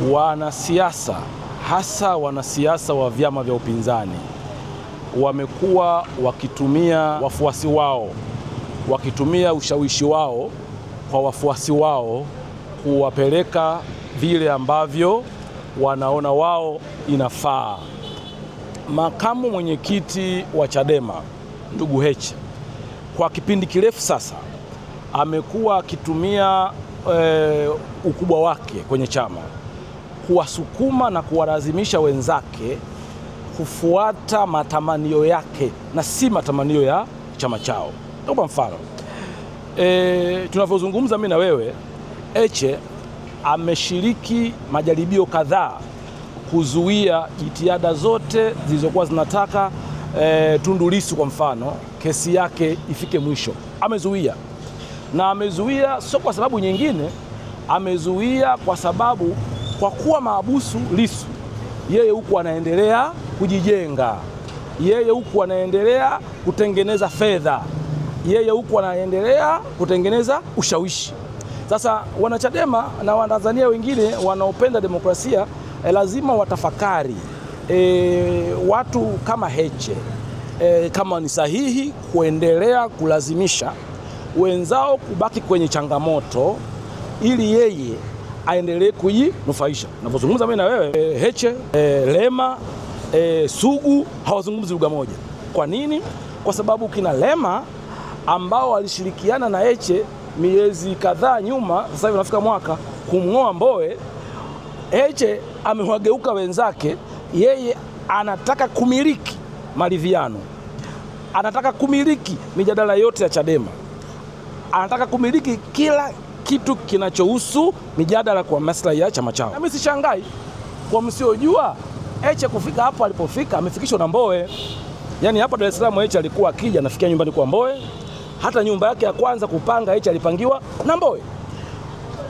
Wanasiasa, hasa wanasiasa wa vyama vya upinzani, wamekuwa wakitumia wafuasi wao, wakitumia ushawishi wao kwa wafuasi wao kuwapeleka vile ambavyo wanaona wao inafaa. Makamu mwenyekiti wa Chadema ndugu Heche kwa kipindi kirefu sasa amekuwa akitumia ukubwa wake kwenye chama kuwasukuma na kuwalazimisha wenzake kufuata matamanio yake na si matamanio ya chama chao. Kwa mfano, tunavyozungumza mimi na wewe, Heche ameshiriki majaribio kadhaa kuzuia jitihada zote zilizokuwa zinataka Tundu Lissu kwa mfano kesi yake ifike mwisho. Amezuia, na amezuia sio kwa sababu nyingine, amezuia kwa sababu kwa kuwa mahabusu Lissu, yeye huku anaendelea kujijenga, yeye huku anaendelea kutengeneza fedha, yeye huku anaendelea kutengeneza ushawishi. Sasa wanachadema na Watanzania wengine wanaopenda demokrasia lazima watafakari watu kama Heche kama ni sahihi kuendelea kulazimisha wenzao kubaki kwenye changamoto ili yeye aendelee kujinufaisha. Ninapozungumza mimi na wewe, Heche, Lema, Sugu hawazungumzi lugha moja. Kwa nini? Kwa sababu kina Lema ambao walishirikiana na Heche miezi kadhaa nyuma, sasa hivi nafika mwaka, kumng'oa Mbowe, Heche amewageuka wenzake. Yeye anataka kumiliki maridhiano, anataka kumiliki mijadala yote ya Chadema, anataka kumiliki kila kitu kinachohusu mijadala kwa maslahi ya chama chao. Mimi sishangai kwa msiojua, Heche kufika hapo alipofika amefikishwa na Mbowe. Yaani hapa Dar es Salaam Heche alikuwa akija anafikia nyumbani kwa Mbowe. Hata nyumba yake ya kwanza kupanga Heche alipangiwa na Mbowe.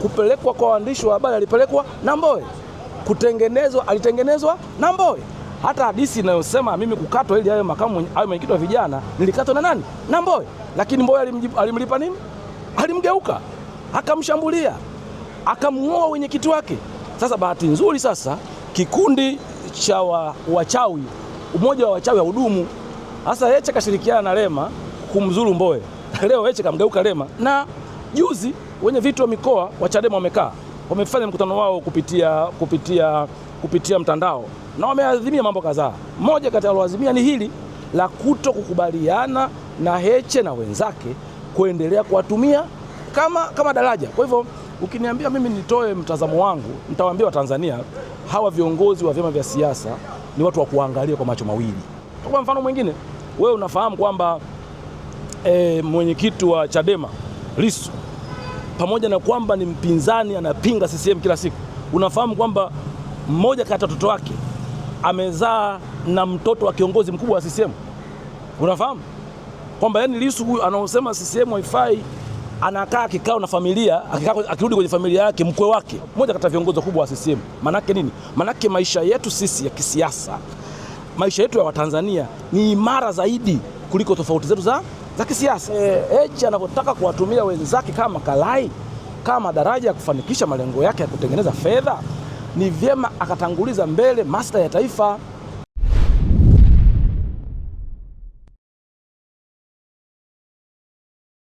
Kupelekwa kwa waandishi wa habari alipelekwa na Mbowe. Kutengenezwa alitengenezwa na Mbowe. Hata hadithi inayosema mimi kukatwa ili awe makamu awe mwenyekiti wa vijana, nilikatwa na nani? Na Mbowe. Lakini Mbowe alimlipa nini? Alimgeuka, akamshambulia, akamng'oa mwenyekiti wake. Sasa bahati nzuri sasa kikundi cha wachawi, umoja wa wachawi hudumu. Sasa Heche kashirikiana na Lema kumzuru Mbowe. Leo Heche kamgeuka Lema, na juzi wenye vitu wa mikoa wa Chadema wamekaa, wamefanya mkutano wao kupitia mtandao na wameazimia mambo kadhaa. Moja kati ya walioazimia ni hili la kuto kukubaliana na Heche na wenzake kuendelea kuwatumia kama daraja. Kwa hivyo ukiniambia mimi nitoe mtazamo wangu, nitawaambia Watanzania hawa viongozi wa vyama vya siasa ni watu wa kuangalia kwa macho mawili. Kwa mfano mwingine, wewe unafahamu kwamba mwenyekiti wa Chadema Lissu, pamoja na kwamba ni mpinzani anapinga CCM kila siku, unafahamu kwamba mmoja kati ya watoto wake amezaa na mtoto wa kiongozi mkubwa wa CCM. Unafahamu kwamba yani Lissu huyu anaosema CCM haifai, anakaa kikao na familia, akirudi kwenye familia yake mkwe wake mmoja kati ya viongozi wakubwa wa CCM. Manake nini? Manake maisha yetu sisi ya kisiasa, maisha yetu ya Watanzania ni imara zaidi kuliko tofauti zetu za kisiasa. Heche anapotaka kuwatumia wenzake kama kalai, kama daraja ya kufanikisha malengo yake ya kutengeneza fedha, ni vyema akatanguliza mbele maslahi ya taifa.